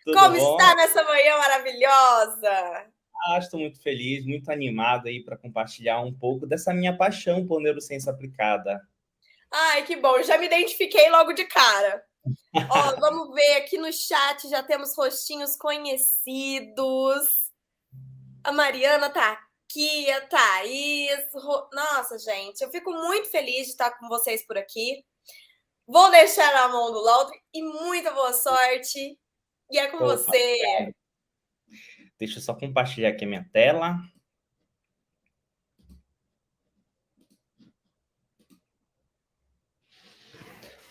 Tudo Como está bom? nessa manhã maravilhosa? Estou muito feliz, muito animado aí para compartilhar um pouco dessa minha paixão por neurociência aplicada. Ai, que bom, já me identifiquei logo de cara. Ó, vamos ver aqui no chat, já temos rostinhos conhecidos. A Mariana tá aqui, a Thaís. Nossa, gente, eu fico muito feliz de estar com vocês por aqui. Vou deixar na mão do Lauro e muita boa sorte. E é com Opa, você. deixa eu só compartilhar aqui a minha tela.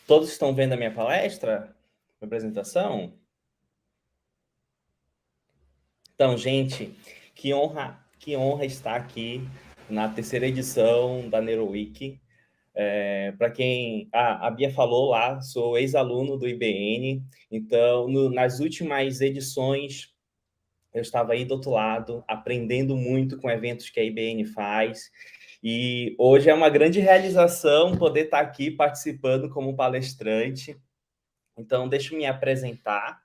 Todos estão vendo a minha palestra? Minha apresentação? Então, gente, que honra estar aqui na terceira edição da NeuroWeek. Para quem a Bia falou lá, sou ex-aluno do IBN, então nas últimas edições eu estava aí do outro lado, aprendendo muito com eventos que a IBN faz, e hoje é uma grande realização poder estar aqui participando como palestrante. Então, deixa eu me apresentar.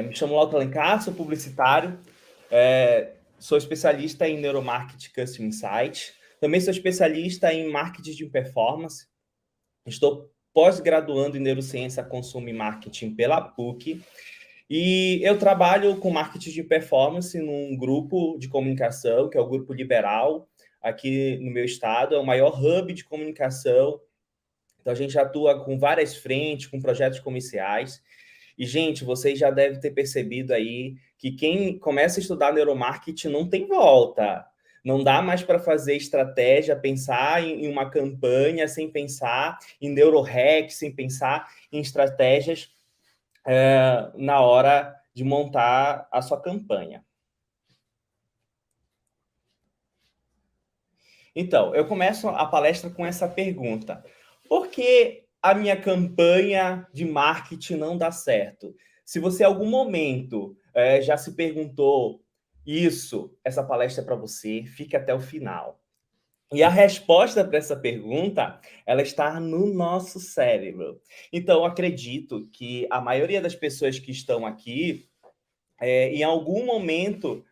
Me chamo Lauto Alencar, sou publicitário, sou especialista em Neuromarketing Custom Insight, também sou especialista em marketing de performance, estou pós-graduando em Neurociência, Consumo e Marketing pela PUC, e eu trabalho com marketing de performance num grupo de comunicação, que é o Grupo Liberal, aqui no meu estado, é o maior hub de comunicação. Então, a gente atua com várias frentes, com projetos comerciais. E, gente, vocês já devem ter percebido aí que quem começa a estudar neuromarketing não tem volta. Não dá mais para fazer estratégia, pensar em uma campanha sem pensar em neurohack, sem pensar em estratégias na hora de montar a sua campanha. Então, eu começo a palestra com essa pergunta: por que a minha campanha de marketing não dá certo? Se você em algum momento já se perguntou isso, essa palestra é para você, fique até o final. E a resposta para essa pergunta, ela está no nosso cérebro. Então, eu acredito que a maioria das pessoas que estão aqui, em algum momento,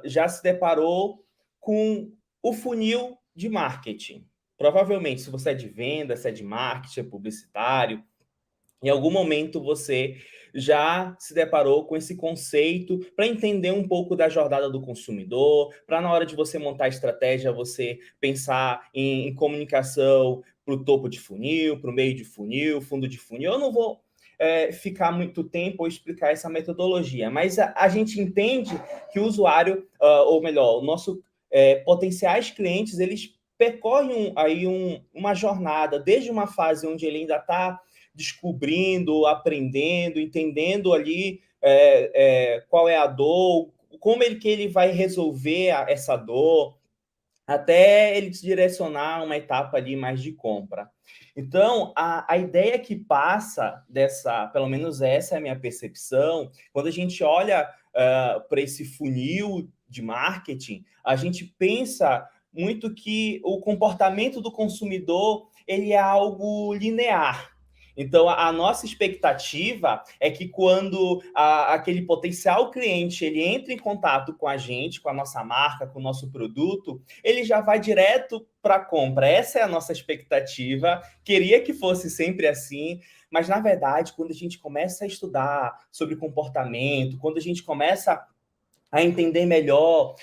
já se deparou com o funil de marketing. Provavelmente, se você é de venda, se é de marketing, é publicitário, em algum momento você já se deparou com esse conceito para entender um pouco da jornada do consumidor, para na hora de você montar a estratégia, você pensar em comunicação para o topo de funil, para o meio de funil, fundo de funil. Eu não vou ficar muito tempo ou explicar essa metodologia, mas a gente entende que o usuário, ou melhor, o nosso potenciais clientes, eles percorrem uma jornada, desde uma fase onde ele ainda está descobrindo, aprendendo, entendendo ali qual é a dor, como que ele vai resolver essa dor, até ele se direcionar a uma etapa ali mais de compra. Então, a ideia que passa dessa, pelo menos essa é a minha percepção, quando a gente olha para esse funil de marketing, a gente pensa muito que o comportamento do consumidor ele é algo linear. Então, a nossa expectativa é que quando aquele potencial cliente ele entra em contato com a gente, com a nossa marca, com o nosso produto, ele já vai direto para a compra. Essa é a nossa expectativa. Queria que fosse sempre assim, mas na verdade, quando a gente começa a estudar sobre comportamento, quando a gente começa a entender melhor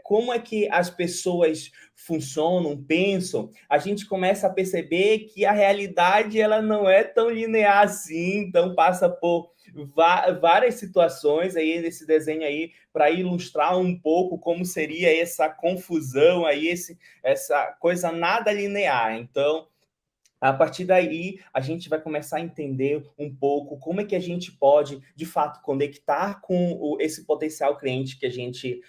como é que as pessoas funcionam, pensam, a gente começa a perceber que a realidade ela não é tão linear assim, então passa por várias situações aí nesse desenho aí para ilustrar um pouco como seria essa confusão aí, essa coisa nada linear. Então, a partir daí, a gente vai começar a entender um pouco como é que a gente pode, de fato, conectar com esse potencial cliente que a gente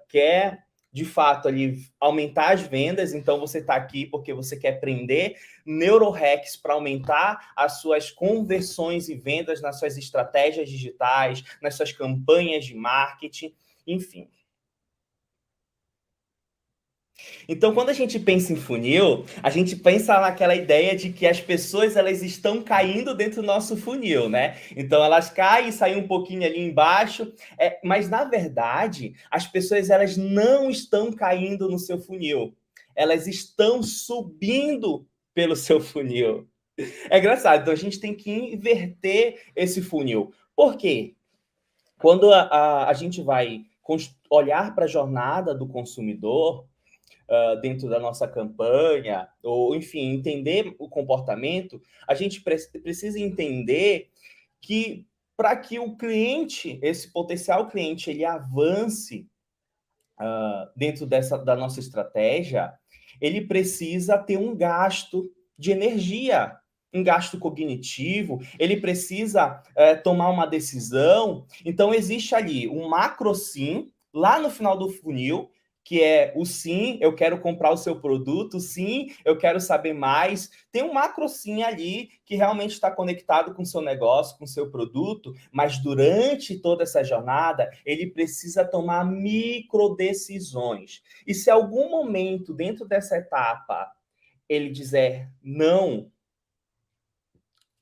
quer, de fato, ali aumentar as vendas. Então, você está aqui porque você quer aprender neurohacks para aumentar as suas conversões e vendas nas suas estratégias digitais, nas suas campanhas de marketing, enfim. Então, quando a gente pensa em funil, a gente pensa naquela ideia de que as pessoas elas estão caindo dentro do nosso funil, né? Então, elas caem e saem um pouquinho ali embaixo, mas na verdade, as pessoas elas não estão caindo no seu funil, elas estão subindo pelo seu funil. É engraçado, então a gente tem que inverter esse funil. Por quê? Quando a gente vai olhar para a jornada do consumidor, dentro da nossa campanha, ou enfim, entender o comportamento, a gente precisa entender que para que o cliente, esse potencial cliente, ele avance dentro da nossa estratégia, ele precisa ter um gasto de energia, um gasto cognitivo, ele precisa tomar uma decisão. Então, existe ali um macro sim, lá no final do funil, que é o sim, eu quero comprar o seu produto, sim, eu quero saber mais. Tem um macro sim ali que realmente está conectado com o seu negócio, com o seu produto, mas durante toda essa jornada, ele precisa tomar micro decisões. E se algum momento dentro dessa etapa ele dizer não,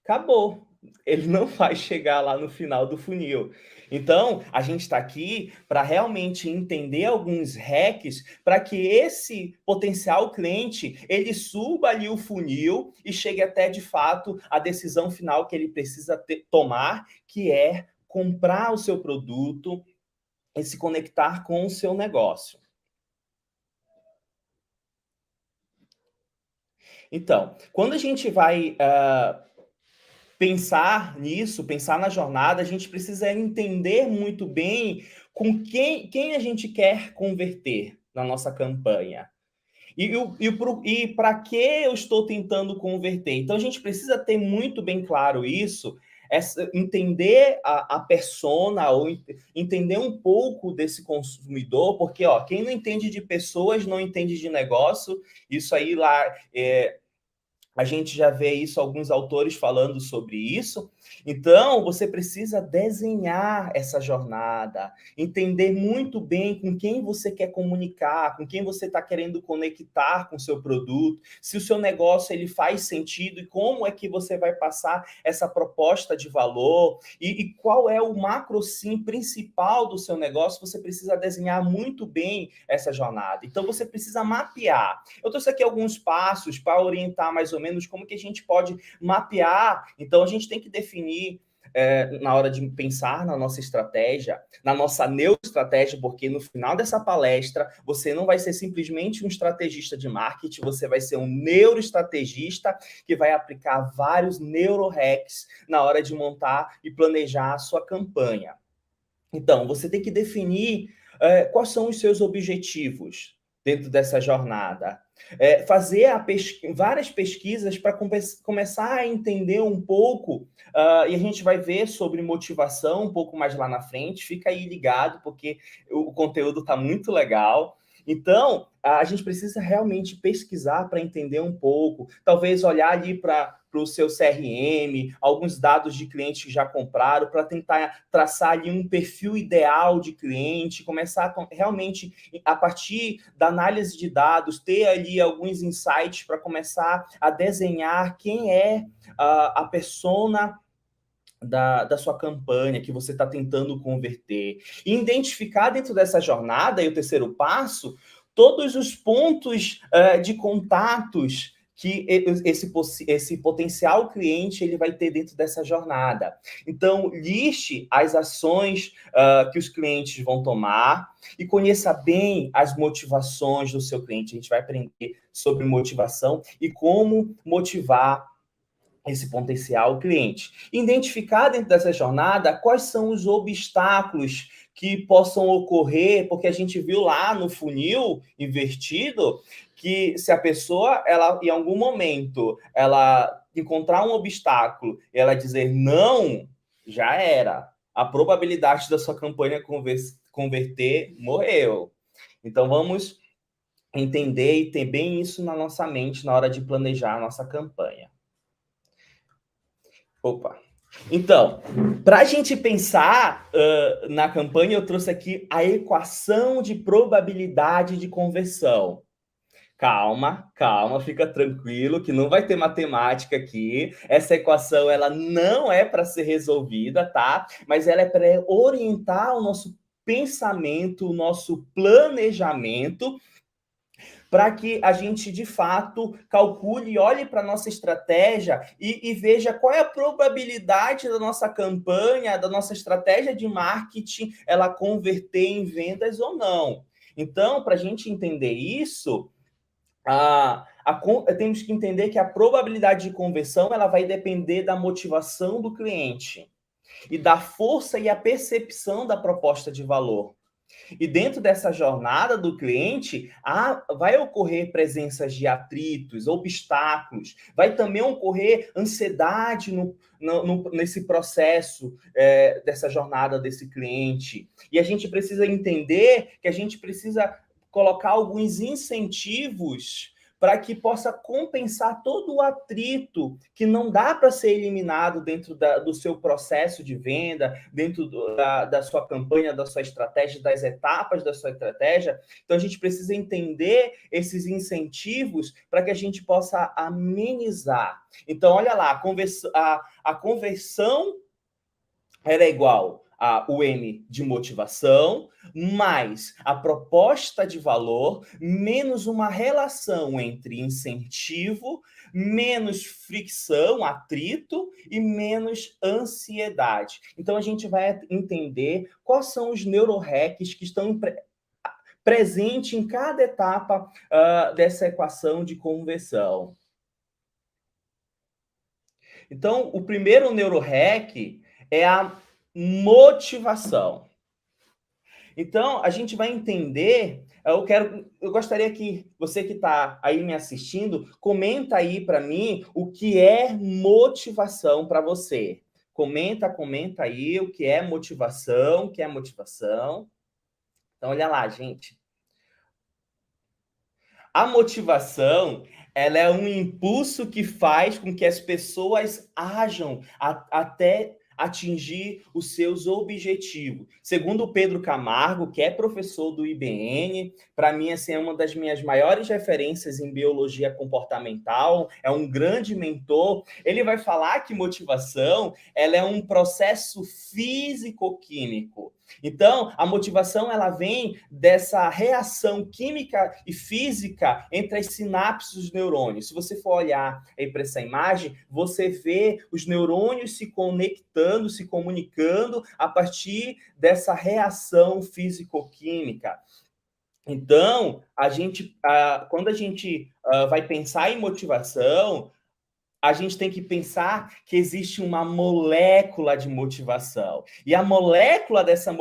acabou. Ele não vai chegar lá no final do funil. Então, a gente está aqui para realmente entender alguns hacks para que esse potencial cliente ele suba ali o funil e chegue até de fato a decisão final que ele precisa tomar, que é comprar o seu produto e se conectar com o seu negócio. Então, quando a gente vai pensar nisso, pensar na jornada, a gente precisa entender muito bem com quem a gente quer converter na nossa campanha. E para que eu estou tentando converter? Então, a gente precisa ter muito bem claro isso, entender a persona, ou entender um pouco desse consumidor, porque quem não entende de pessoas não entende de negócio. Isso aí lá a gente já vê isso, alguns autores falando sobre isso. Então, você precisa desenhar essa jornada, entender muito bem com quem você quer comunicar, com quem você está querendo conectar com o seu produto, se o seu negócio ele faz sentido e como é que você vai passar essa proposta de valor e qual é o macro sim principal do seu negócio. Você precisa desenhar muito bem essa jornada. Então, você precisa mapear. Eu trouxe aqui alguns passos para orientar mais ou menos como que a gente pode mapear. Então, a gente tem que definir na hora de pensar na nossa estratégia, na nossa neuroestratégia, porque no final dessa palestra, você não vai ser simplesmente um estrategista de marketing, você vai ser um neuroestrategista que vai aplicar vários neurohacks na hora de montar e planejar a sua campanha. Então, você tem que definir quais são os seus objetivos dentro dessa jornada. Fazer várias pesquisas para começar a entender um pouco, e a gente vai ver sobre motivação um pouco mais lá na frente. Fica aí ligado, porque o conteúdo está muito legal. Então, a gente precisa realmente pesquisar para entender um pouco, talvez olhar ali para o seu CRM, alguns dados de clientes que já compraram, para tentar traçar ali um perfil ideal de cliente, começar realmente, a partir da análise de dados, ter ali alguns insights para começar a desenhar quem é a persona da sua campanha que você está tentando converter. E identificar dentro dessa jornada, e o terceiro passo, todos os pontos de contatos que esse potencial cliente ele vai ter dentro dessa jornada. Então, liste as ações que os clientes vão tomar e conheça bem as motivações do seu cliente. A gente vai aprender sobre motivação e como motivar esse potencial cliente. Identificar dentro dessa jornada quais são os obstáculos que possam ocorrer, porque a gente viu lá no funil invertido que se a pessoa, ela em algum momento, ela encontrar um obstáculo e ela dizer não, já era. A probabilidade da sua campanha converter morreu. Então, vamos entender e ter bem isso na nossa mente na hora de planejar a nossa campanha. Opa. Então, para a gente pensar na campanha, eu trouxe aqui a equação de probabilidade de conversão. Calma, calma, fica tranquilo que não vai ter matemática aqui. Essa equação ela não é para ser resolvida, tá? Mas ela é para orientar o nosso pensamento, o nosso planejamento, para que a gente de fato calcule, olhe para a nossa estratégia e veja qual é a probabilidade da nossa campanha, da nossa estratégia de marketing, ela converter em vendas ou não. Então, para a gente entender isso, temos que entender que a probabilidade de conversão ela vai depender da motivação do cliente e da força e a percepção da proposta de valor. E dentro dessa jornada do cliente, vai ocorrer presenças de atritos, obstáculos, vai também ocorrer ansiedade nesse processo dessa jornada desse cliente. E a gente precisa entender que a gente precisa colocar alguns incentivos para que possa compensar todo o atrito que não dá para ser eliminado dentro do seu processo de venda, dentro da sua campanha, da sua estratégia, das etapas da sua estratégia. Então, a gente precisa entender esses incentivos para que a gente possa amenizar. Então, olha lá, a conversão era igual o M de motivação, mais a proposta de valor, menos uma relação entre incentivo, menos fricção, atrito e menos ansiedade. Então, a gente vai entender quais são os neurohacks que estão presentes em cada etapa dessa equação de conversão. Então, o primeiro neurohack é a motivação. Então, a gente vai entender. Eu gostaria que você que está aí me assistindo, comenta aí para mim o que é motivação para você. Comenta aí o que é motivação, o que é motivação. Então, olha lá, gente. A motivação, ela é um impulso que faz com que as pessoas ajam até atingir os seus objetivos. Segundo o Pedro Camargo, que é professor do IBN, para mim assim, é uma das minhas maiores referências em biologia comportamental, é um grande mentor. Ele vai falar que motivação, ela é um processo físico-químico. Então, a motivação ela vem dessa reação química e física entre as sinapses dos neurônios. Se você for olhar aí para essa imagem, você vê os neurônios se conectando, se comunicando a partir dessa reação físico-química. Então, quando a gente vai pensar em motivação, a gente tem que pensar que existe uma molécula de motivação. E a molécula dessa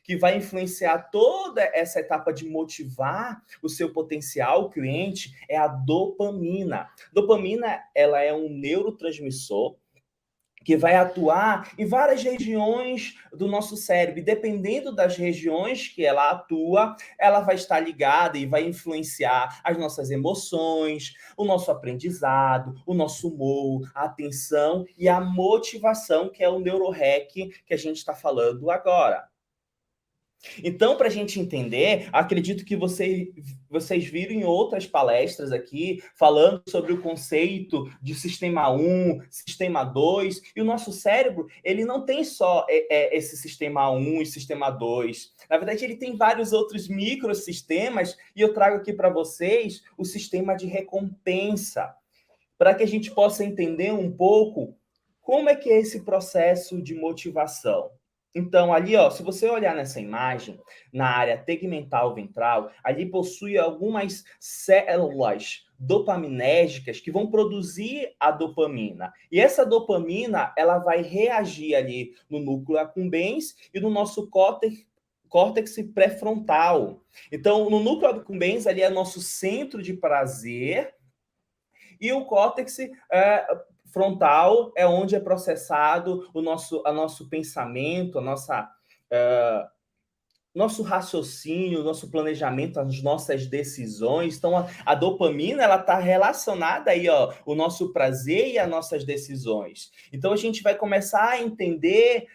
que vai influenciar toda essa etapa de motivar o seu potencial cliente é a dopamina. Dopamina, ela é um neurotransmissor que vai atuar em várias regiões do nosso cérebro. E dependendo das regiões que ela atua, ela vai estar ligada e vai influenciar as nossas emoções, o nosso aprendizado, o nosso humor, a atenção e a motivação, que é o neurohack que a gente está falando agora. Então, para a gente entender, acredito que vocês viram em outras palestras aqui, falando sobre o conceito de sistema 1, sistema 2, e o nosso cérebro, ele não tem só esse sistema 1 e sistema 2. Na verdade, ele tem vários outros microsistemas, e eu trago aqui para vocês o sistema de recompensa, para que a gente possa entender um pouco como é que é esse processo de motivação. Então, ali, ó, se você olhar nessa imagem, na área tegmental ventral, ali possui algumas células dopaminérgicas que vão produzir a dopamina. E essa dopamina, ela vai reagir ali no núcleo accumbens e no nosso córtex pré-frontal. Então, no núcleo accumbens, ali é nosso centro de prazer, e o córtex frontal é onde é processado o nosso pensamento, nosso raciocínio, nosso planejamento, as nossas decisões. Então, a dopamina, ela está relacionada aí, ó, o nosso prazer e as nossas decisões. Então, a gente vai começar a entender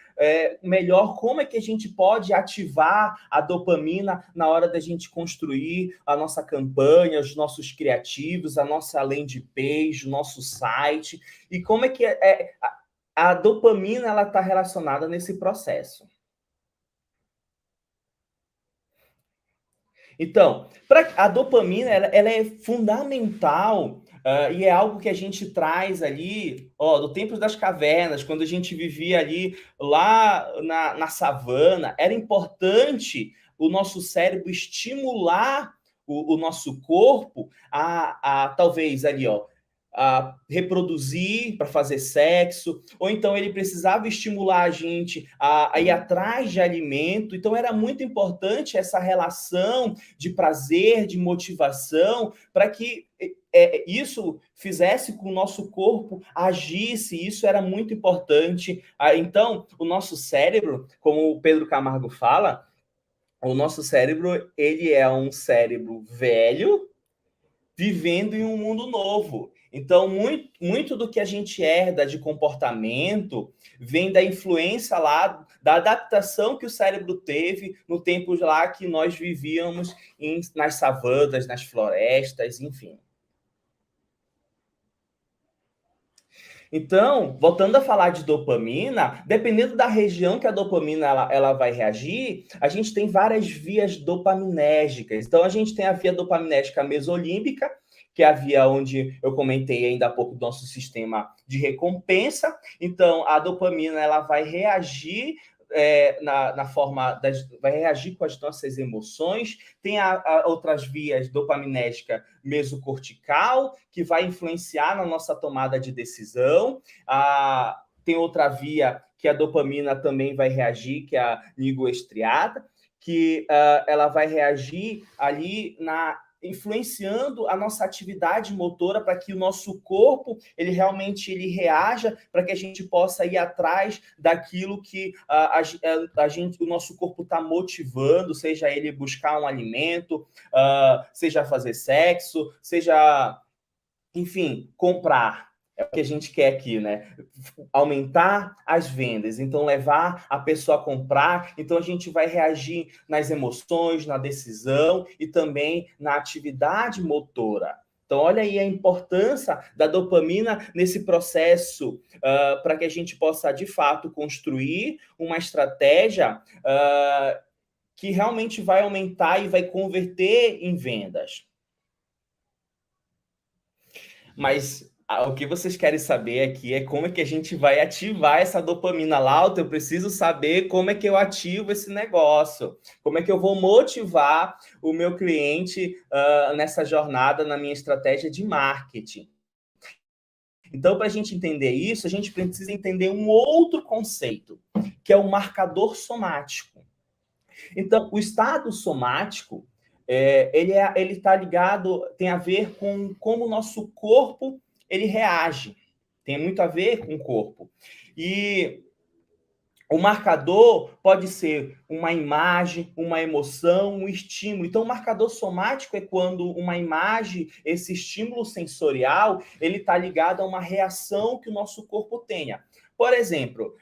melhor como é que a gente pode ativar a dopamina na hora da gente construir a nossa campanha, os nossos criativos, a nossa landing page, o nosso site, e como é que a dopamina ela está relacionada nesse processo. Então, a dopamina ela é fundamental e é algo que a gente traz ali, ó, do tempo das cavernas, quando a gente vivia ali lá na savana, era importante o nosso cérebro estimular o nosso corpo a talvez ali, ó, a reproduzir para fazer sexo, ou então ele precisava estimular a gente a ir atrás de alimento. Então era muito importante essa relação de prazer, de motivação, para que isso fizesse com que o nosso corpo agisse. Isso era muito importante. Então, o nosso cérebro, como o Pedro Camargo fala, o nosso cérebro, ele é um cérebro velho, vivendo em um mundo novo. Então, muito do que a gente herda de comportamento vem da influência lá, da adaptação que o cérebro teve no tempo lá que nós vivíamos nas savanas, nas florestas, enfim. Então, voltando a falar de dopamina, dependendo da região que a dopamina ela vai reagir, a gente tem várias vias dopaminérgicas. Então, a gente tem a via dopaminérgica mesolímbica, que é a via onde eu comentei ainda há pouco do nosso sistema de recompensa. Então, a dopamina ela vai reagir na forma vai reagir com as nossas emoções. Tem outras vias dopaminérgica mesocortical, que vai influenciar na nossa tomada de decisão. Tem outra via que a dopamina também vai reagir, que é a nigroestriada, que ela vai reagir ali influenciando a nossa atividade motora para que o nosso corpo ele realmente reaja, para que a gente possa ir atrás daquilo que o nosso corpo está motivando, seja ele buscar um alimento, seja fazer sexo, seja, enfim, comprar. É o que a gente quer aqui, né? Aumentar as vendas, então levar a pessoa a comprar. Então a gente vai reagir nas emoções, na decisão e também na atividade motora. Então olha aí a importância da dopamina nesse processo para que a gente possa de fato construir uma estratégia que realmente vai aumentar e vai converter em vendas. Mas o que vocês querem saber aqui é como é que a gente vai ativar essa dopamina lá. Eu preciso saber como é que eu ativo esse negócio, como é que eu vou motivar o meu cliente nessa jornada, na minha estratégia de marketing. Então, para a gente entender isso, a gente precisa entender um outro conceito, que é o marcador somático. Então, o estado somático, ele está ligado, tem a ver com como o nosso corpo ele reage. Tem muito a ver com o corpo. E o marcador pode ser uma imagem, uma emoção, um estímulo. Então, o marcador somático é quando uma imagem, esse estímulo sensorial, ele está ligado a uma reação que o nosso corpo tenha. Por exemplo,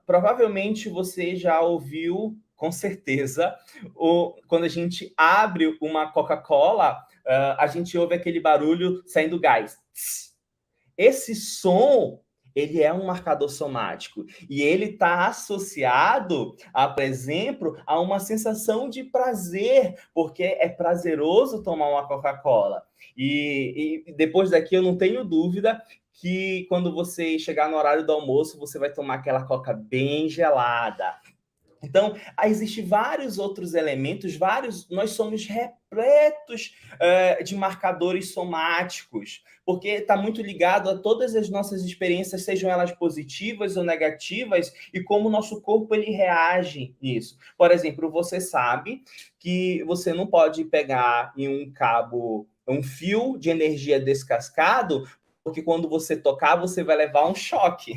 provavelmente você já ouviu, com certeza, quando a gente abre uma Coca-Cola, a gente ouve aquele barulho saindo gás. Esse som, ele é um marcador somático e ele está associado, por exemplo, a uma sensação de prazer, porque é prazeroso tomar uma Coca-Cola. E depois daqui eu não tenho dúvida que quando você chegar no horário do almoço, você vai tomar aquela Coca bem gelada. Então, existem vários outros elementos, nós somos repletos de marcadores somáticos, porque está muito ligado a todas as nossas experiências, sejam elas positivas ou negativas, e como o nosso corpo ele reage nisso. Por exemplo, você sabe que você não pode pegar em um fio de energia descascado, porque quando você tocar, você vai levar um choque.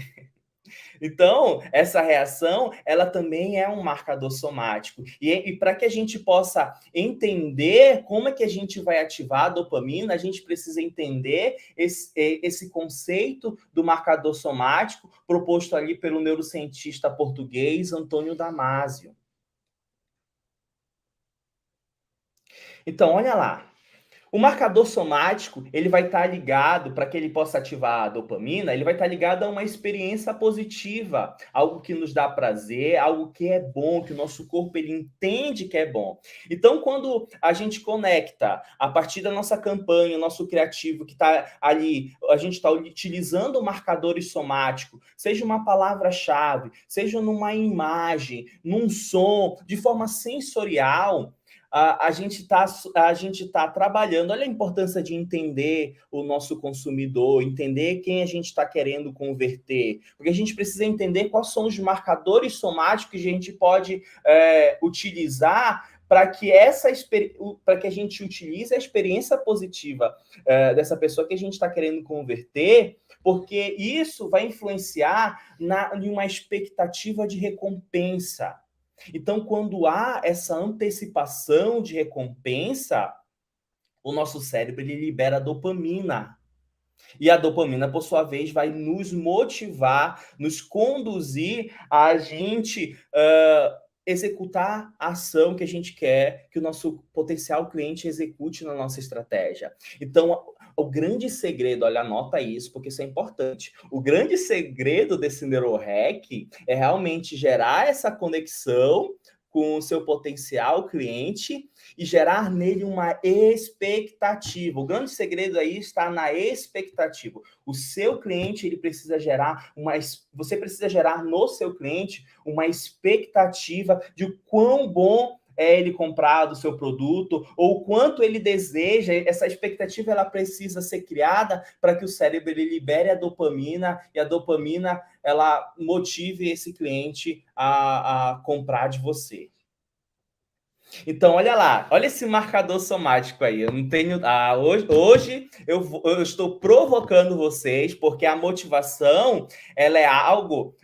Então, essa reação, ela também é um marcador somático. E para que a gente possa entender como é que a gente vai ativar a dopamina, a gente precisa entender esse conceito do marcador somático proposto ali pelo neurocientista português Antônio Damasio. Então, olha lá. O marcador somático, ele vai estar ligado, para que ele possa ativar a dopamina, ele vai estar ligado a uma experiência positiva, algo que nos dá prazer, algo que é bom, que o nosso corpo ele entende que é bom. Então, quando a gente conecta a partir da nossa campanha, o nosso criativo que está ali, a gente está utilizando marcadores somáticos, seja uma palavra-chave, seja numa imagem, num som, de forma sensorial, a gente tá trabalhando. Olha a importância de entender o nosso consumidor, entender quem a gente está querendo converter, porque a gente precisa entender quais são os marcadores somáticos que a gente pode utilizar para que a gente utilize a experiência positiva dessa pessoa que a gente está querendo converter, porque isso vai influenciar em uma expectativa de recompensa. Então, quando há essa antecipação de recompensa, o nosso cérebro ele libera dopamina. E a dopamina, por sua vez, vai nos motivar, nos conduzir a gente executar a ação que a gente quer que o nosso potencial cliente execute na nossa estratégia. Então, o grande segredo, olha, anota isso, porque isso é importante. O grande segredo desse neurohack é realmente gerar essa conexão com o seu potencial cliente e gerar nele uma expectativa. O grande segredo aí está na expectativa. O seu cliente, ele precisa gerar você precisa gerar no seu cliente uma expectativa de quão bom é ele comprar do seu produto, ou quanto ele deseja. Essa expectativa ela precisa ser criada para que o cérebro ele libere a dopamina, e a dopamina ela motive esse cliente a comprar de você. Então, olha lá, olha esse marcador somático aí. Eu não tenho. Hoje eu estou provocando vocês, porque a motivação ela é algo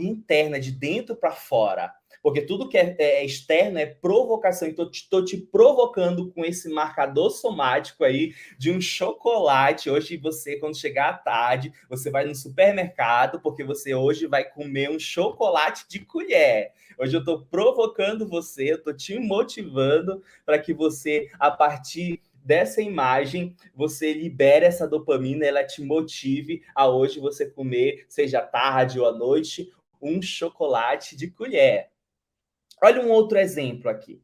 interna, de dentro para fora. Porque tudo que é externo é provocação. Então, estou te provocando com esse marcador somático aí de um chocolate. Hoje, você, quando chegar à tarde, você vai no supermercado, porque você hoje vai comer um chocolate de colher. Hoje eu estou provocando você, eu estou te motivando para que você, a partir dessa imagem, você libere essa dopamina, ela te motive a hoje você comer, seja tarde ou à noite, um chocolate de colher. Olha um outro exemplo aqui.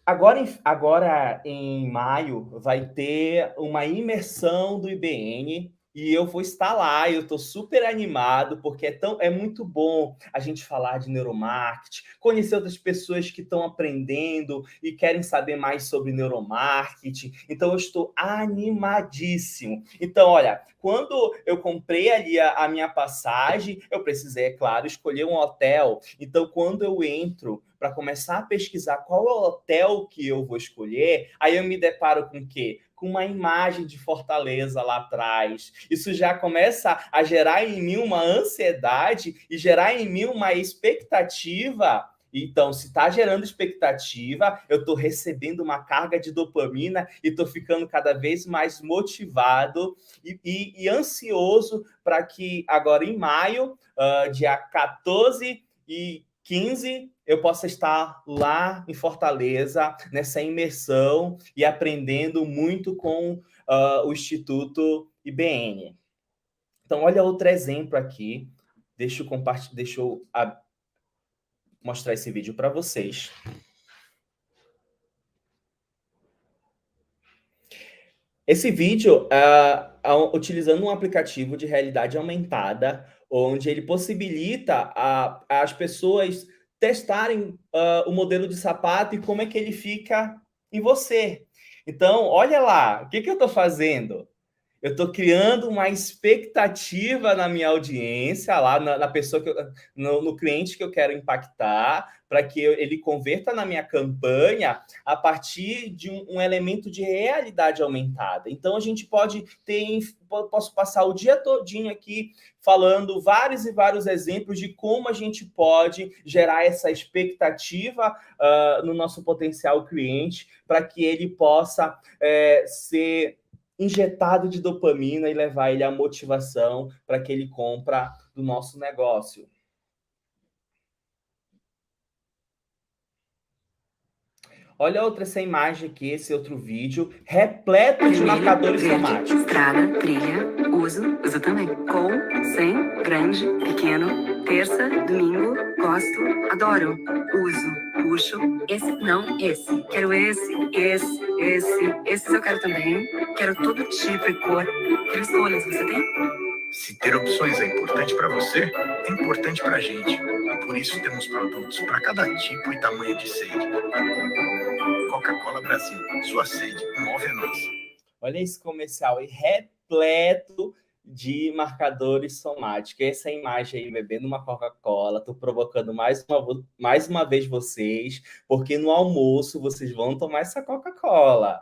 Agora em maio, vai ter uma imersão do IBN e eu vou estar lá. Eu estou super animado, porque é muito bom a gente falar de neuromarketing, conhecer outras pessoas que estão aprendendo e querem saber mais sobre neuromarketing. Então, eu estou animadíssimo. Então, olha, quando eu comprei ali a minha passagem, eu precisei, é claro, escolher um hotel. Então, quando eu entro para começar a pesquisar qual é o hotel que eu vou escolher, aí eu me deparo com o quê? Com uma imagem de Fortaleza lá atrás. Isso já começa a gerar em mim uma ansiedade e gerar em mim uma expectativa. Então, se está gerando expectativa, eu estou recebendo uma carga de dopamina e estou ficando cada vez mais motivado e ansioso para que agora em maio, dia 14 e 15, eu possa estar lá em Fortaleza, nessa imersão e aprendendo muito com o Instituto IBN. Então, olha outro exemplo aqui. Deixa eu mostrar esse vídeo para vocês. Esse vídeo utilizando um aplicativo de realidade aumentada, onde ele possibilita as pessoas testarem o modelo de sapato e como é que ele fica em você. Então, olha lá, o que eu estou fazendo? Eu estou criando uma expectativa na minha audiência, lá na pessoa no cliente que eu quero impactar, para que ele converta na minha campanha a partir de um elemento de realidade aumentada. Então, a gente posso passar o dia todinho aqui falando vários e vários exemplos de como a gente pode gerar essa expectativa no nosso potencial cliente, para que ele possa ser injetado de dopamina e levar ele à motivação para que ele compra do nosso negócio. Olha essa imagem aqui, esse outro vídeo, repleto de marcadores somáticos. Estrada, trilha, uso também. Com, sem, grande, pequeno, terça, domingo, gosto, adoro. Uso, puxo, esse não, esse. Quero esses eu quero também. Quero todo tipo e cor. Quero escolhas, você tem? Se ter opções é importante para você, é importante para a gente. E por isso temos produtos para cada tipo e tamanho de sede. Coca-Cola Brasil, sua sede move a nossa. Olha esse comercial aí, repleto de marcadores somáticos. Essa imagem aí, bebendo uma Coca-Cola, tô provocando mais uma vez vocês, porque no almoço vocês vão tomar essa Coca-Cola.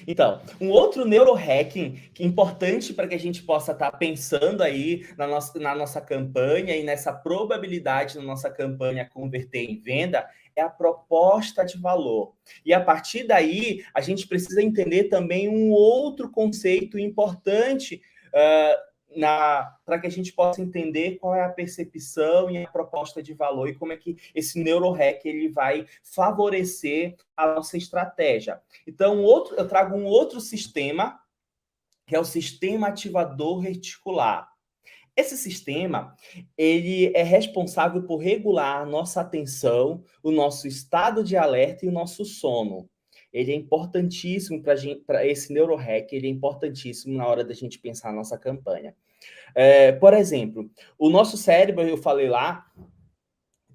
Então, um outro neurohacking que é importante para que a gente possa estar pensando aí na nossa campanha e nessa probabilidade na nossa campanha converter em venda é a proposta de valor. E a partir daí, a gente precisa entender também um outro conceito importante para que a gente possa entender qual é a percepção e a proposta de valor e como é que esse neurohack ele vai favorecer a nossa estratégia. Então, eu trago um outro sistema, que é o sistema ativador reticular. Esse sistema, ele é responsável por regular a nossa atenção, o nosso estado de alerta e o nosso sono. Ele é importantíssimo para esse neurohack, ele é importantíssimo na hora da gente pensar na nossa campanha. Por exemplo, o nosso cérebro, eu falei lá,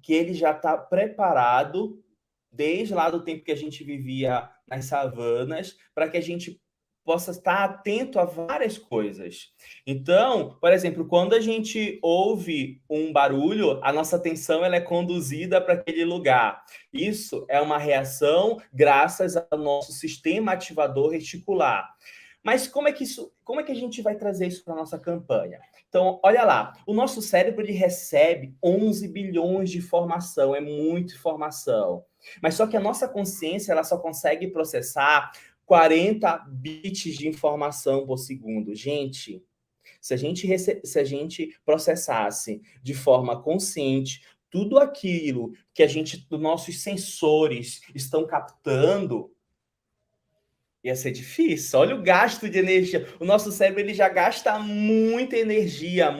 que ele já está preparado, desde lá do tempo que a gente vivia nas savanas, para que a gente possa estar atento a várias coisas. Então, por exemplo, quando a gente ouve um barulho, a nossa atenção ela é conduzida para aquele lugar. Isso é uma reação graças ao nosso sistema ativador reticular. Mas como é que a gente vai trazer isso para a nossa campanha? Então, olha lá, o nosso cérebro ele recebe 11 bilhões de informação, é muita informação. Mas só que a nossa consciência ela só consegue processar 40 bits de informação por segundo. Gente, se a gente processasse de forma consciente tudo aquilo que os nossos sensores estão captando, ia ser difícil. Olha o gasto de energia. O nosso cérebro ele já gasta muita energia.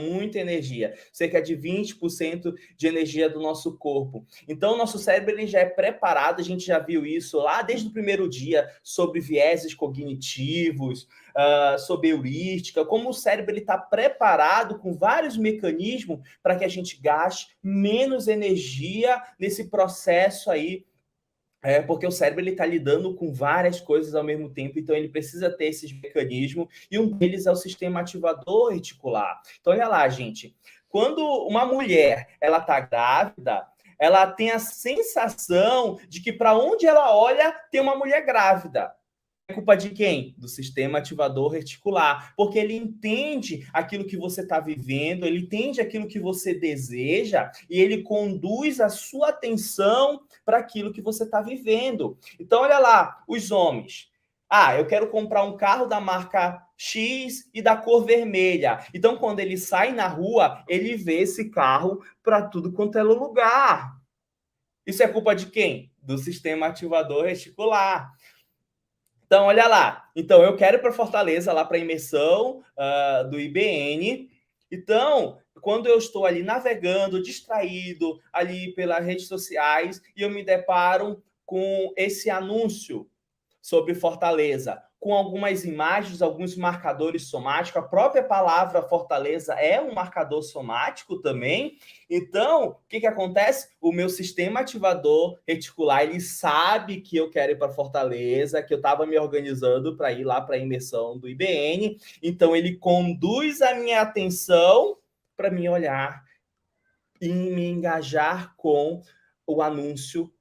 Cerca de 20% de energia do nosso corpo. Então, o nosso cérebro ele já é preparado, a gente já viu isso lá desde o primeiro dia, sobre vieses cognitivos, sobre heurística, como o cérebro está preparado com vários mecanismos para que a gente gaste menos energia nesse processo aí. Porque o cérebro está lidando com várias coisas ao mesmo tempo, então ele precisa ter esses mecanismos, e um deles é o sistema ativador reticular. Então, olha lá, gente, quando uma mulher ela está grávida, ela tem a sensação de que para onde ela olha tem uma mulher grávida. É culpa de quem? Do sistema ativador reticular, porque ele entende aquilo que você está vivendo, ele entende aquilo que você deseja e ele conduz a sua atenção para aquilo que você está vivendo. Então, olha lá, os homens. Eu quero comprar um carro da marca X e da cor vermelha. Então, quando ele sai na rua, ele vê esse carro para tudo quanto é lugar. Isso é culpa de quem? Do sistema ativador reticular. Então, olha lá. Então, eu quero ir para Fortaleza, lá para a imersão do IBN. Então, quando eu estou ali navegando, distraído, ali pelas redes sociais, e eu me deparo com esse anúncio. sobre Fortaleza, com algumas imagens, alguns marcadores somáticos. A própria palavra Fortaleza é um marcador somático também. Então, o que acontece? O meu sistema ativador reticular, ele sabe que eu quero ir para Fortaleza, que eu estava me organizando para ir lá para a imersão do IBN. Então, ele conduz a minha atenção para me olhar e me engajar com o anúncio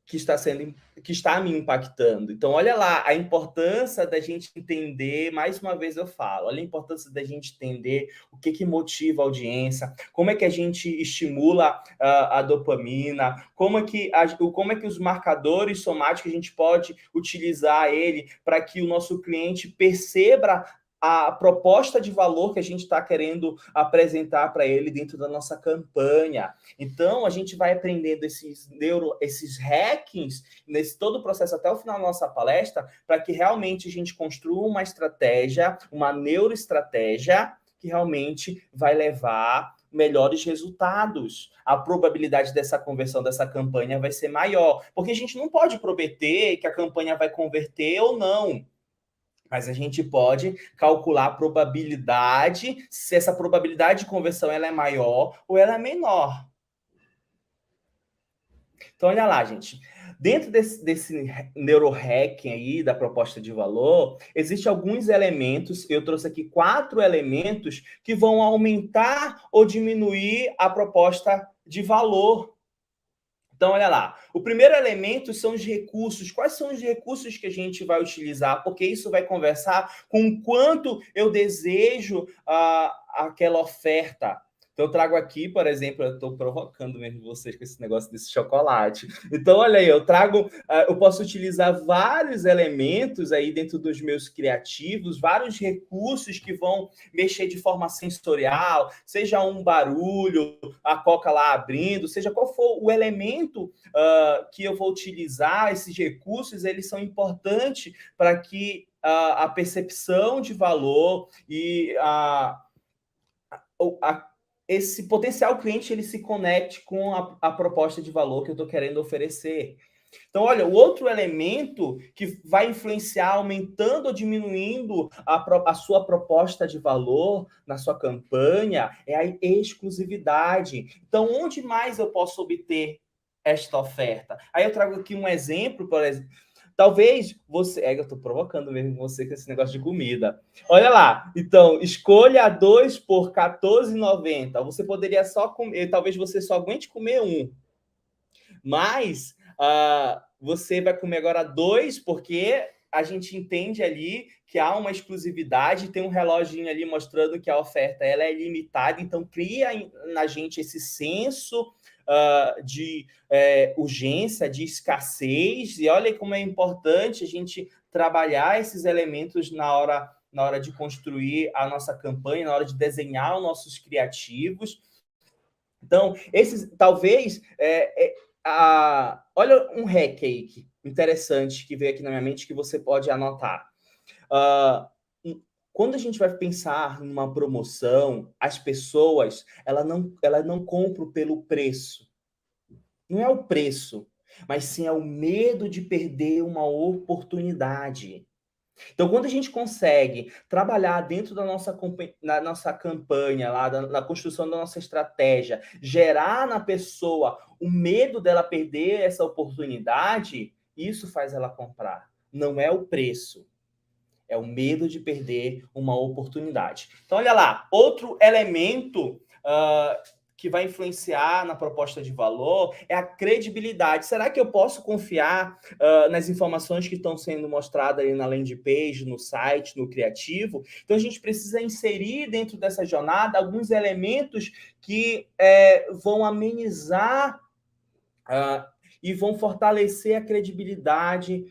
que está me impactando. Então, olha lá, a importância da gente entender, mais uma vez eu falo, olha a importância da gente entender o que motiva a audiência, como é que a gente estimula a dopamina, como é que os marcadores somáticos a gente pode utilizar ele para que o nosso cliente perceba a proposta de valor que a gente está querendo apresentar para ele dentro da nossa campanha. Então, a gente vai aprendendo esses hackings nesse todo o processo até o final da nossa palestra, para que realmente a gente construa uma estratégia, uma neuroestratégia que realmente vai levar melhores resultados. A probabilidade dessa conversão dessa campanha vai ser maior, porque a gente não pode prometer que a campanha vai converter ou não. Mas a gente pode calcular a probabilidade, se essa probabilidade de conversão ela é maior ou ela é menor. Então, olha lá, gente. Dentro desse neurohacking aí, da proposta de valor, existem alguns elementos, eu trouxe aqui 4 elementos que vão aumentar ou diminuir a proposta de valor. Então, olha lá, o primeiro elemento são os recursos. Quais são os recursos que a gente vai utilizar? Porque isso vai conversar com o quanto eu desejo aquela oferta. Então, eu trago aqui, por exemplo, eu estou provocando mesmo vocês com esse negócio desse chocolate. Então, olha aí, eu posso utilizar vários elementos aí dentro dos meus criativos, vários recursos que vão mexer de forma sensorial, seja um barulho, a coca lá abrindo, seja qual for o elemento que eu vou utilizar, esses recursos, eles são importantes para que a percepção de valor e esse potencial cliente ele se conecte com a proposta de valor que eu estou querendo oferecer. Então, olha, o outro elemento que vai influenciar aumentando ou diminuindo a sua proposta de valor na sua campanha é a exclusividade. Então, onde mais eu posso obter esta oferta? Aí eu trago aqui um exemplo, por exemplo. Talvez você... eu estou provocando mesmo você com esse negócio de comida. Olha lá. Então, escolha 2 por R$14,90. Você poderia só comer... Talvez você só aguente comer um. Mas você vai comer agora 2, porque a gente entende ali que há uma exclusividade, tem um reloginho ali mostrando que a oferta ela é limitada. Então, cria na gente esse senso de urgência, de escassez, e olha como é importante a gente trabalhar esses elementos na hora de construir a nossa campanha, na hora de desenhar os nossos criativos. Então, esses talvez... olha um hack aí interessante que veio aqui na minha mente que você pode anotar. Quando a gente vai pensar numa promoção, as pessoas elas não compram pelo preço. Não é o preço, mas sim é o medo de perder uma oportunidade. Então, quando a gente consegue trabalhar dentro da nossa campanha, lá, na construção da nossa estratégia, gerar na pessoa o medo dela perder essa oportunidade, isso faz ela comprar. Não é o preço. É o medo de perder uma oportunidade. Então, olha lá, outro elemento que vai influenciar na proposta de valor é a credibilidade. Será que eu posso confiar nas informações que estão sendo mostradas ali na landing page, no site, no criativo? Então, a gente precisa inserir dentro dessa jornada alguns elementos que vão amenizar e vão fortalecer a credibilidade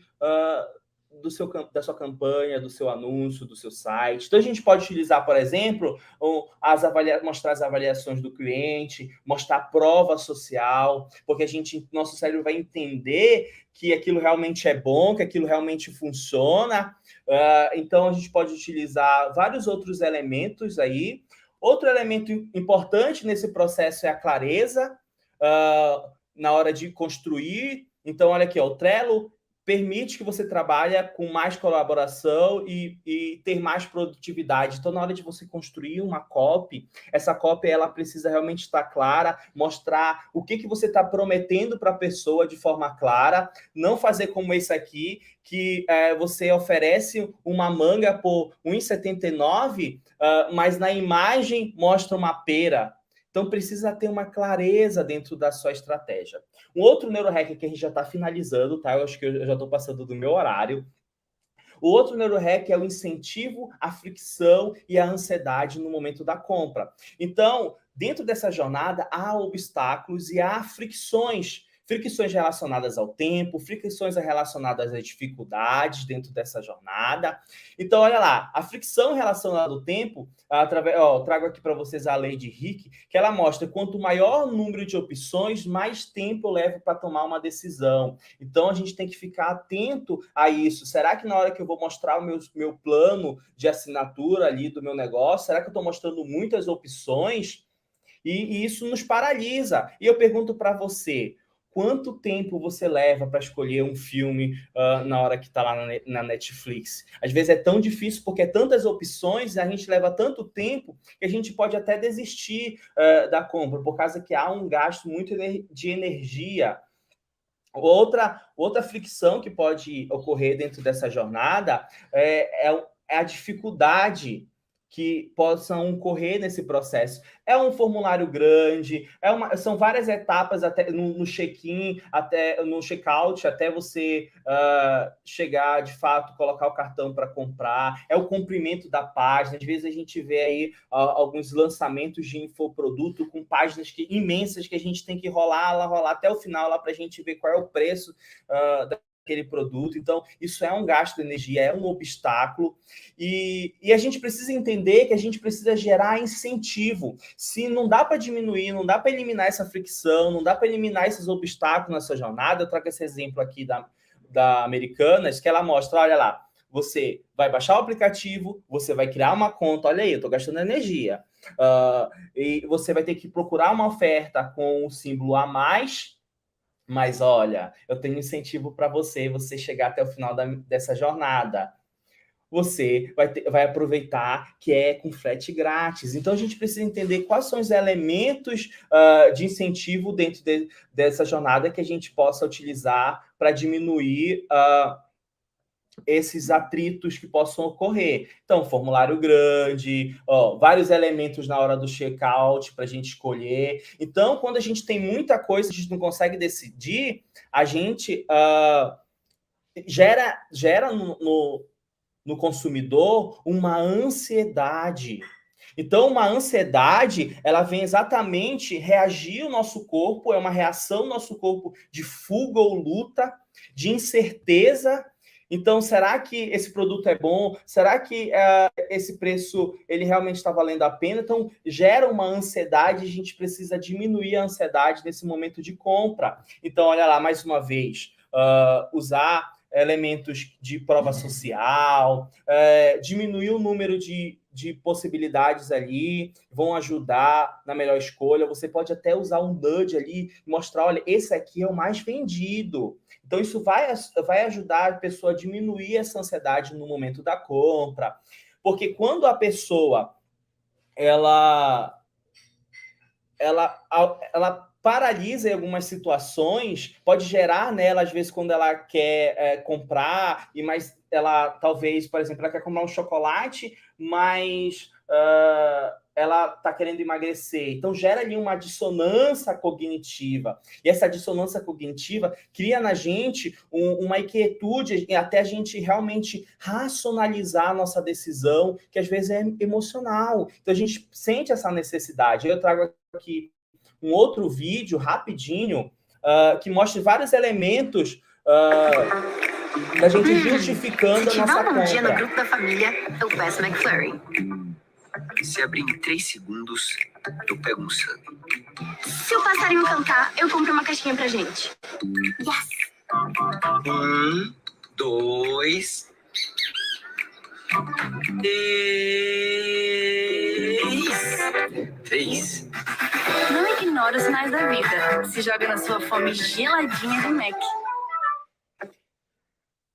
da sua campanha, do seu anúncio, do seu site. Então, a gente pode utilizar, por exemplo, mostrar as avaliações do cliente, mostrar prova social, porque nosso cérebro vai entender que aquilo realmente é bom, que aquilo realmente funciona. Então, a gente pode utilizar vários outros elementos aí. Outro elemento importante nesse processo é a clareza na hora de construir. Então, olha aqui, o Trello permite que você trabalhe com mais colaboração e ter mais produtividade. Então, na hora de você construir uma copy, essa copy ela precisa realmente estar clara, mostrar o que você está prometendo para a pessoa de forma clara, não fazer como esse aqui, que você oferece uma manga por R$ 1,79, mas na imagem mostra uma pera. Então, precisa ter uma clareza dentro da sua estratégia. Um outro neurohack que a gente já está finalizando, tá? Eu acho que eu já estou passando do meu horário. O outro neurohack é o incentivo à fricção e à ansiedade no momento da compra. Então, dentro dessa jornada, há obstáculos e há fricções. Fricções relacionadas ao tempo, fricções relacionadas às dificuldades dentro dessa jornada. Então, olha lá, a fricção relacionada ao tempo, trago aqui para vocês a lei de Hick, que ela mostra quanto maior o número de opções, mais tempo eu levo para tomar uma decisão. Então, a gente tem que ficar atento a isso. Será que na hora que eu vou mostrar o meu plano de assinatura ali do meu negócio, será que eu estou mostrando muitas opções? E isso nos paralisa. E eu pergunto para você, quanto tempo você leva para escolher um filme na hora que está lá na Netflix? Às vezes é tão difícil, porque é tantas opções, a gente leva tanto tempo, que a gente pode até desistir da compra, por causa que há um gasto muito de energia. Outra fricção que pode ocorrer dentro dessa jornada é a dificuldade que possam ocorrer nesse processo. É um formulário grande, são várias etapas até no check-in, até no check-out, até você chegar, de fato, colocar o cartão para comprar. É o comprimento da página. Às vezes a gente vê aí alguns lançamentos de infoproduto com páginas imensas que a gente tem que rolar até o final lá para a gente ver qual é o preço daquele produto. Então, isso é um gasto de energia, é um obstáculo, e a gente precisa entender que a gente precisa gerar incentivo. Se não dá para diminuir, não dá para eliminar essa fricção, não dá para eliminar esses obstáculos nessa jornada, eu trago esse exemplo aqui da Americanas, que ela mostra, olha lá, você vai baixar o aplicativo, você vai criar uma conta, olha aí, eu estou gastando energia, e você vai ter que procurar uma oferta com o símbolo a mais, mas olha, eu tenho incentivo para você chegar até o final dessa jornada. Você vai aproveitar que é com frete grátis. Então, a gente precisa entender quais são os elementos de incentivo dentro dessa jornada que a gente possa utilizar para diminuir esses atritos que possam ocorrer. Então, formulário grande, vários elementos na hora do checkout para a gente escolher. Então, quando a gente tem muita coisa, a gente não consegue decidir, a gente gera no consumidor uma ansiedade. Então, uma ansiedade, ela vem exatamente reagir o nosso corpo, é uma reação do nosso corpo de fuga ou luta, de incerteza. Então, será que esse produto é bom? Será que esse preço ele realmente está valendo a pena? Então, gera uma ansiedade, a gente precisa diminuir a ansiedade nesse momento de compra. Então, olha lá, mais uma vez, usar elementos de prova social, diminuir o número de possibilidades ali, vão ajudar na melhor escolha. Você pode até usar um nudge ali e mostrar, olha, esse aqui é o mais vendido. Então, isso vai ajudar a pessoa a diminuir essa ansiedade no momento da compra. Porque quando a pessoa ela paralisa em algumas situações, pode gerar nela, às vezes, quando ela quer comprar, mas ela talvez, por exemplo, ela quer comprar um chocolate, mas ela está querendo emagrecer. Então, gera ali uma dissonância cognitiva. E essa dissonância cognitiva cria na gente uma inquietude, até a gente realmente racionalizar a nossa decisão, que às vezes é emocional. Então, a gente sente essa necessidade. Eu trago aqui um outro vídeo rapidinho que mostra vários elementos da gente justificando a nossa compra. Se tiver um dia no grupo da família, eu peço McFlurry. Se abrir em 3 segundos, eu pego um sub. Se o passarinho cantar, eu compro uma caixinha pra gente. Yes! 1, 2, 3. Não ignora os sinais da vida. Se joga na sua fome geladinha de Mac.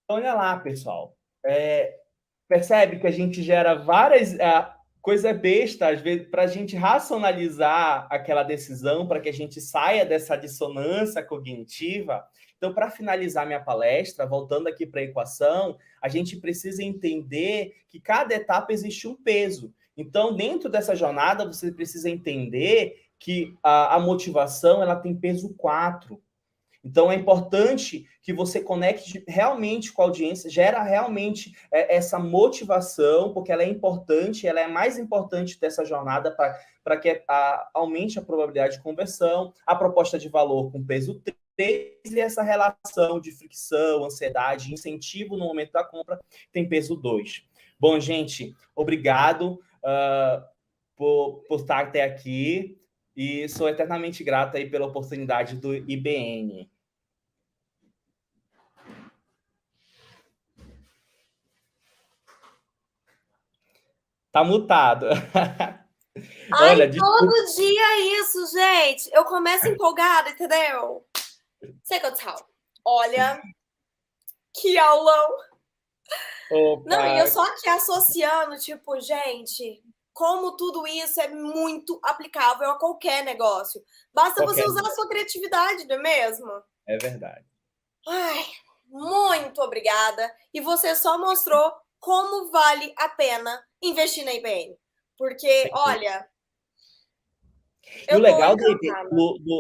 olha lá, pessoal. Percebe que a gente gera várias coisas bestas, às vezes, para a gente racionalizar aquela decisão, para que a gente saia dessa dissonância cognitiva. Então, para finalizar minha palestra, voltando aqui para a equação, a gente precisa entender que cada etapa existe um peso. Então, dentro dessa jornada, você precisa entender que a motivação ela tem peso 4. Então, é importante que você conecte realmente com a audiência, gera realmente essa motivação, porque ela é importante, ela é mais importante dessa jornada para que aumente a probabilidade de conversão, a proposta de valor com peso 3 e essa relação de fricção, ansiedade, incentivo no momento da compra tem peso 2. Bom, gente, obrigado por estar até aqui. E sou eternamente grato aí pela oportunidade do IBN. Tá mutado. Ai, Olha, todo dia é isso, gente. Eu começo empolgada, entendeu? Olha, que aulão. Opa. Não, e eu só aqui associando, tipo, gente... Como tudo isso é muito aplicável a qualquer negócio. Basta você usar a sua criatividade, não é mesmo? É verdade. Ai, muito obrigada. E você só mostrou como vale a pena investir na IBN. Porque, olha... E o legal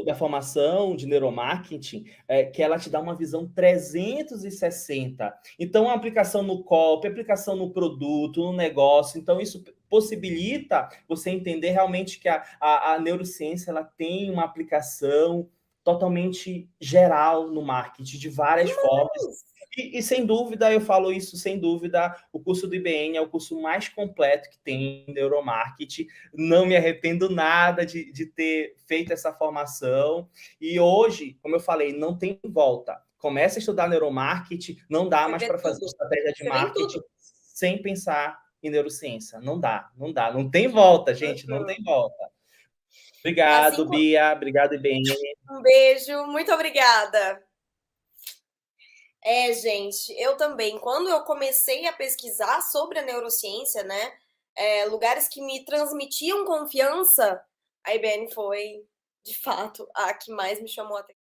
da formação de neuromarketing é que ela te dá uma visão 360. Então, a aplicação no copy, aplicação no produto, no negócio. Então, isso possibilita você entender realmente que a neurociência ela tem uma aplicação totalmente geral no marketing, de várias formas. E, sem dúvida, eu falo isso, sem dúvida, o curso do IBN é o curso mais completo que tem em neuromarketing. Não me arrependo nada de ter feito essa formação. E hoje, como eu falei, não tem volta. Começa a estudar neuromarketing, não dá mais para fazer estratégia de marketing sem pensar em neurociência. Não dá. Não tem volta, gente, não tem volta. Obrigado, assim, Bia. Obrigado, IBN. Um beijo, muito obrigada. Gente, eu também, quando eu comecei a pesquisar sobre a neurociência, né, lugares que me transmitiam confiança, a IBN foi, de fato, a que mais me chamou a atenção.